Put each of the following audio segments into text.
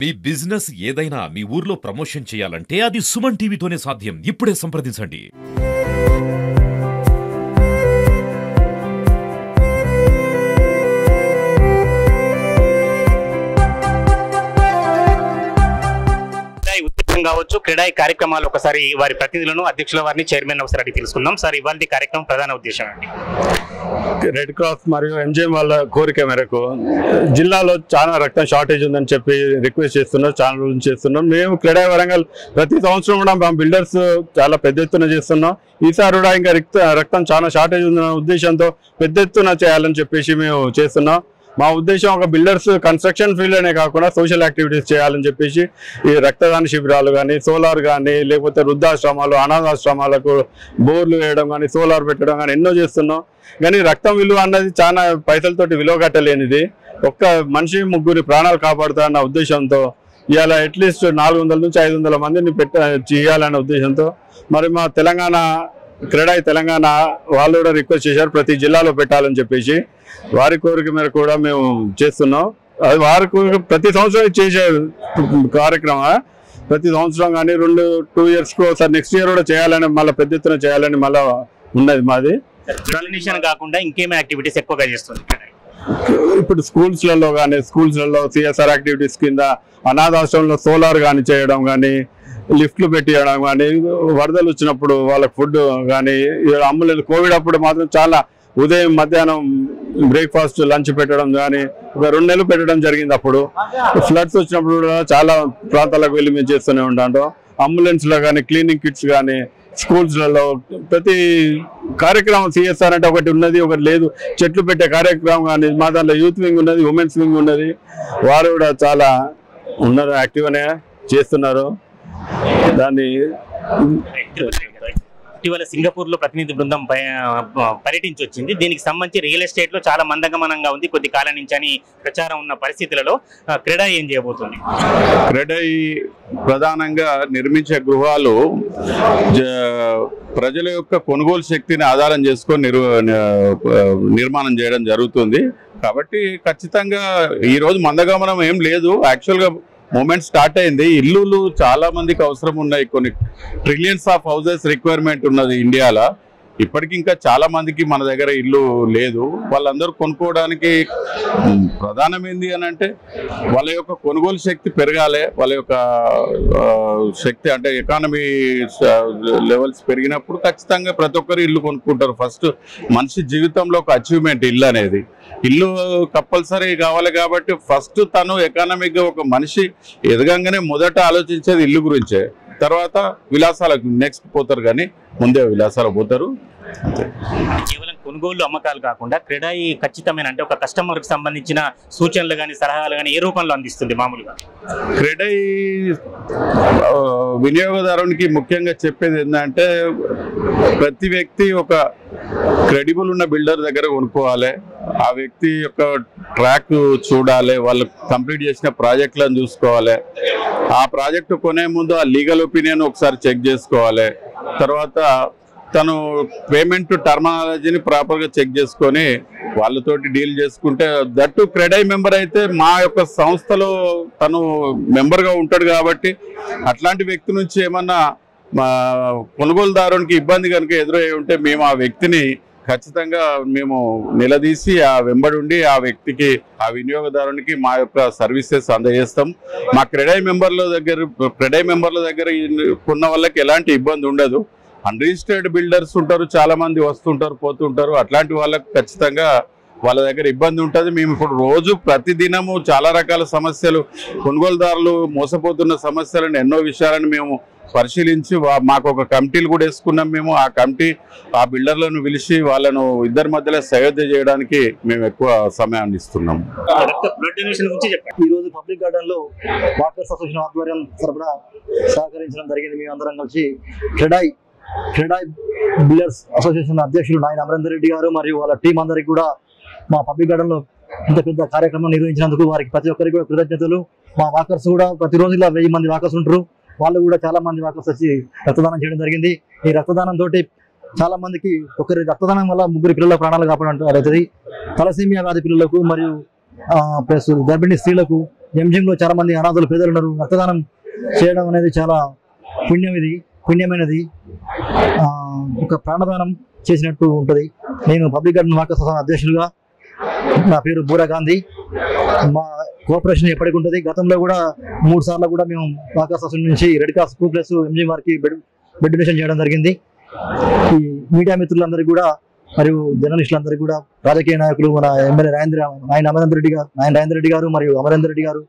మీ business ఏదైనా మీ ఊర్లో promotion చేయాలంటే అది సుమన్ టీవీతోనే సాధ్యం. ఇప్పుడే సంప్రదించండి. కావచ్చు క్రీడా కార్యక్రమాలు ఒకసారి వారి ప్రతినిధులను అధ్యక్షుల వారిని చైర్మన్ ఒకసారి అడిగి తెలుసుకుందాం. సార్, ఇవాళ కార్యక్రమం ప్రధాన ఉద్దేశం అండి? రెడ్ క్రాస్ మరియు ఎంజిఎం వాళ్ళ కోరిక మేరకు జిల్లాలో చాలా రక్తం షార్టేజ్ ఉందని చెప్పి రిక్వెస్ట్ చేస్తున్నారు. చాలా రోజులు చేస్తున్నాం. మేము క్రీడా వరంగల్ ప్రతి సంవత్సరం కూడా మా బిల్డర్స్ చాలా పెద్ద ఎత్తున చేస్తున్నాం. ఈసారి కూడా ఇంకా రక్తం చాలా షార్టేజ్ ఉందన్న ఉద్దేశంతో పెద్ద ఎత్తున చేయాలని చెప్పేసి మేము చేస్తున్నాం. మా ఉద్దేశం ఒక బిల్డర్స్ కన్స్ట్రక్షన్ ఫీల్డ్లోనే కాకుండా సోషల్ యాక్టివిటీస్ చేయాలని చెప్పేసి ఈ రక్తదాన శిబిరాలు కానీ, సోలార్ కానీ, లేకపోతే వృద్ధాశ్రమాలు, అనాథాశ్రమాలకు బోర్లు వేయడం కానీ, సోలార్ పెట్టడం కానీ ఎన్నో చేస్తున్నాం. కానీ రక్తం విలువ అన్నది చాలా పైసలతోటి విలువ కట్టలేనిది. ఒక్క మనిషి ముగ్గురి ప్రాణాలు కాపాడుతారన్న ఉద్దేశంతో ఇవాళ అట్లీస్ట్ 400 నుంచి 500 మందిని చేయాలనే ఉద్దేశంతో మరి మా తెలంగాణ వాళ్ళు కూడా రిక్వెస్ట్ చేశారు ప్రతి జిల్లాలో పెట్టాలని చెప్పేసి. వారి కోరిక మేరకు కూడా మేము చేస్తున్నాం. అది వారికి ప్రతి సంవత్సరం చేసే కార్యక్రమం. ప్రతి సంవత్సరం కానీ 2 ఇయర్స్కి ఒకసారి నెక్స్ట్ ఇయర్ కూడా చేయాలని, మళ్ళీ పెద్ద ఎత్తున చేయాలని మళ్ళీ ఉన్నది మాది. కాకుండా ఇంకేమైనా యాక్టివిటీస్ ఎక్కువగా చేస్తుంది ఇప్పుడు స్కూల్స్లలో కానీ, సిఎస్ఆర్ యాక్టివిటీస్ కింద అనాథాశ్రమంలో సోలార్ కానీ చేయడం కానీ, లిఫ్ట్లు పెట్టియడం కానీ, వరదలు వచ్చినప్పుడు వాళ్ళకి ఫుడ్ కానీ, అంబులెన్స్ కోవిడ్ అప్పుడు మాత్రం చాలా ఉదయం మధ్యాహ్నం బ్రేక్ఫాస్ట్ లంచ్ పెట్టడం కానీ ఒక 2 నెలలు పెట్టడం జరిగింది. అప్పుడు ఫ్లడ్స్ వచ్చినప్పుడు కూడా చాలా ప్రాంతాలకు వెళ్ళి మేము చేస్తూనే ఉంటాం. అంబులెన్స్లో కానీ, క్లీనింగ్ కిట్స్ కానీ, స్కూల్స్లలో ప్రతి కార్యక్రమం సిఎస్ఆర్ అంటే ఒకటి ఉన్నది, ఒకటి లేదు. చెట్లు పెట్టే కార్యక్రమం కానీ మా దాంట్లో యూత్ వింగ్ ఉన్నది, ఉమెన్స్ వింగ్ ఉన్నది. వారు కూడా చాలా ఉన్నారు, యాక్టివ్గానే చేస్తున్నారు. దాన్ని ఇటీవల సింగపూర్ లో ప్రతినిధి బృందం పర్యటించి వచ్చింది. దీనికి సంబంధించి రియల్ ఎస్టేట్ లో చాలా మందగమనంగా ఉంది కొద్ది కాలం నుంచి అని ప్రచారం ఉన్న పరిస్థితులలో క్రీడా ఏం చేయబోతుంది? క్రీడా ప్రధానంగా నిర్మించే గృహాలు ప్రజల యొక్క కొనుగోలు శక్తిని ఆధారం చేసుకొని నిర్మాణం చేయడం జరుగుతుంది. కాబట్టి ఖచ్చితంగా ఈరోజు మందగమనం ఏం లేదు. యాక్చువల్గా మూమెంట్ స్టార్ట్ అయింది. ఇల్లులు చాలా మందికి అవసరం ఉన్నాయి. కొన్ని ట్రిలియన్స్ ఆఫ్ హౌసెస్ రిక్వైర్మెంట్ ఉన్నది ఇండియాలో. ఇప్పటికి ఇంకా చాలా మందికి మన దగ్గర ఇల్లు లేదు. వాళ్ళందరూ కొనుక్కోవడానికి ప్రధానం ఏంది అని అంటే వాళ్ళ యొక్క కొనుగోలు శక్తి పెరగాలి. వాళ్ళ యొక్క శక్తి అంటే ఎకానమీ లెవెల్స్ పెరిగినప్పుడు ఖచ్చితంగా ప్రతి ఒక్కరు ఇల్లు కొనుక్కుంటారు. ఫస్ట్ మనిషి జీవితంలో ఒక అచీవ్మెంట్ ఇల్లు అనేది. ఇల్లు కంపల్సరీ కావాలి. కాబట్టి ఫస్ట్ తను ఎకానమిక్గా ఒక మనిషి ఎదగంగానే మొదట ఆలోచించేది ఇల్లు గురించే. తర్వాత విలాసాలకు నెక్స్ట్ పోతారు, కానీ ముందే విలాసాలకు పోతారు. కేవలం కొనుగోలు అమ్మకాలు కాకుండా క్రీడా ఖచ్చితమైన అంటే ఒక కస్టమర్ కి సంబంధించిన సూచనలు కానీ, సలహాలు కానీ ఏ రూపంలో అందిస్తుంది? మామూలుగా క్రీడా వినియోగదారునికి ముఖ్యంగా చెప్పేది ఏంటంటే ప్రతి వ్యక్తి ఒక క్రెడిబుల్ ఉన్న బిల్డర్ దగ్గర కొనుక్కోవాలి. ఆ వ్యక్తి యొక్క ట్రాక్ చూడాలి, వాళ్ళు కంప్లీట్ చేసిన ప్రాజెక్టులను చూసుకోవాలి. ఆ ప్రాజెక్టు కొనే ముందు ఆ లీగల్ ఒపీనియన్ ఒకసారి చెక్ చేసుకోవాలి. తర్వాత తను పేమెంట్ టర్మినాలజీని ప్రాపర్గా చెక్ చేసుకొని వాళ్ళతోటి డీల్ చేసుకుంటే, దట్టు క్రెడై మెంబర్ అయితే మా యొక్క సంస్థలో తను మెంబర్గా ఉంటాడు. కాబట్టి అట్లాంటి వ్యక్తి నుంచి ఏమన్నా మా కొనుగోలుదారునికి ఇబ్బంది కనుక ఎదురయ్యి ఉంటే మేము ఆ వ్యక్తిని ఖచ్చితంగా మేము నిలదీసి ఆ వెంబడి ఉండి ఆ వ్యక్తికి, ఆ వినియోగదారునికి మా యొక్క సర్వీసెస్ అందజేస్తాం. మా క్రెడై మెంబర్ల దగ్గర కొన్న వాళ్ళకి ఎలాంటి ఇబ్బంది ఉండదు. అన్రిజిస్టర్డ్ బిల్డర్స్ ఉంటారు, చాలా మంది వస్తుంటారు పోతుంటారు. అట్లాంటి వాళ్ళకి ఖచ్చితంగా వాళ్ళ దగ్గర ఇబ్బంది ఉంటుంది. మేము ఇప్పుడు రోజు ప్రతిదినము చాలా రకాల సమస్యలు, కొనుగోలుదారులు మోసపోతున్న సమస్యలను, ఎన్నో విషయాలను మేము పరిశీలించి మాకు ఒక కమిటీలు కూడా వేసుకున్నాం. మేము ఆ కమిటీ ఆ బిల్డర్లను పిలిచి వాళ్ళను ఇద్దరి మధ్యలో సయోధ్య చేయడానికి మేము ఎక్కువ సమయాన్ని ఇస్తున్నాం. ఈరోజు పబ్లిక్ గార్డెన్ లో వాకర్స్ అసోసియేషన్ ఆధ్వర్యం తరపున సహకరించడం జరిగింది. మేము అందరం కలిసి క్రెడై బిల్డర్స్ అసోసియేషన్ అధ్యక్షులు నాయన అమరేందర్ రెడ్డి గారు మరియు వాళ్ళ టీం అందరికి కూడా మా పబ్లిక్ గార్డెన్ లో ఇంత పెద్ద కార్యక్రమం నిర్వహించినందుకు వారికి ప్రతి ఒక్కరికి కూడా కృతజ్ఞతలు. మా వాకర్స్ కూడా ప్రతిరోజు ఇలా 1000 మంది వాకర్స్ ఉంటారు. వాళ్ళు కూడా చాలా మంది వాకర్స్ వచ్చి రక్తదానం చేయడం జరిగింది. ఈ రక్తదానం తోటి చాలా మందికి ఒకరి రక్తదానం వల్ల 3 పిల్లల ప్రాణాలు కాపాడుతుంది. తలసీమియా వ్యాధి పిల్లలకు మరియు ప్లస్ గర్భిణీ స్త్రీలకు ఎంజిఎంలో చాలా మంది అనాథులు పేదలు ఉన్నారు. రక్తదానం చేయడం అనేది చాలా పుణ్యమైనది. ఒక ప్రాణదానం చేసినట్టు ఉంటుంది. నేను పబ్లిక్ గార్డెన్ వాకర్స్ అసోసియేషన్ అధ్యక్షులుగా, నా పేరు బూరా గాంధీ. మా కోఆపరేషన్ ఎప్పటికి ఉంటుంది. గతంలో కూడా 3 సార్లు కూడా మేము వాకర్స్ అసోసియేషన్ నుంచి రెడ్ క్రాస్ 2+ ఎంజిఎం వారికి బెడ్ డొనేషన్ చేయడం జరిగింది. ఈ మీడియా మిత్రులందరికీ కూడా మరియు జర్నలిస్టులందరికీ కూడా, రాజకీయ నాయకులు, మన ఎమ్మెల్యే నాయన రాజేంద్ర రెడ్డి గారు మరియు అమరేందర్ రెడ్డి గారు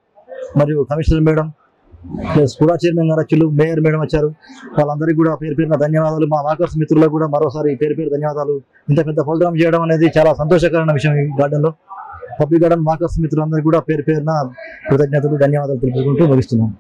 మరియు కమిషనర్ మేడం, ప్లస్ కూడా చైర్మన్ గారు వచ్చారు, మేయర్ మేడం వచ్చారు. వాళ్ళందరికీ కూడా పేరు పేరున ధన్యవాదాలు. మా వాకర్స్ మిత్రులకు కూడా మరోసారి పేరు ధన్యవాదాలు. ఇంత పెద్ద ప్రోగ్రామ్ చేయడం అనేది చాలా సంతోషకరమైన విషయం. ఈ గార్డెన్లో పబ్లిక్ గార్డెన్ వాకర్స్ మిత్రులందరికీ కూడా పేరున కృతజ్ఞతలు, ధన్యవాదాలు తెలుపుకుంటూ ముగిస్తున్నాం.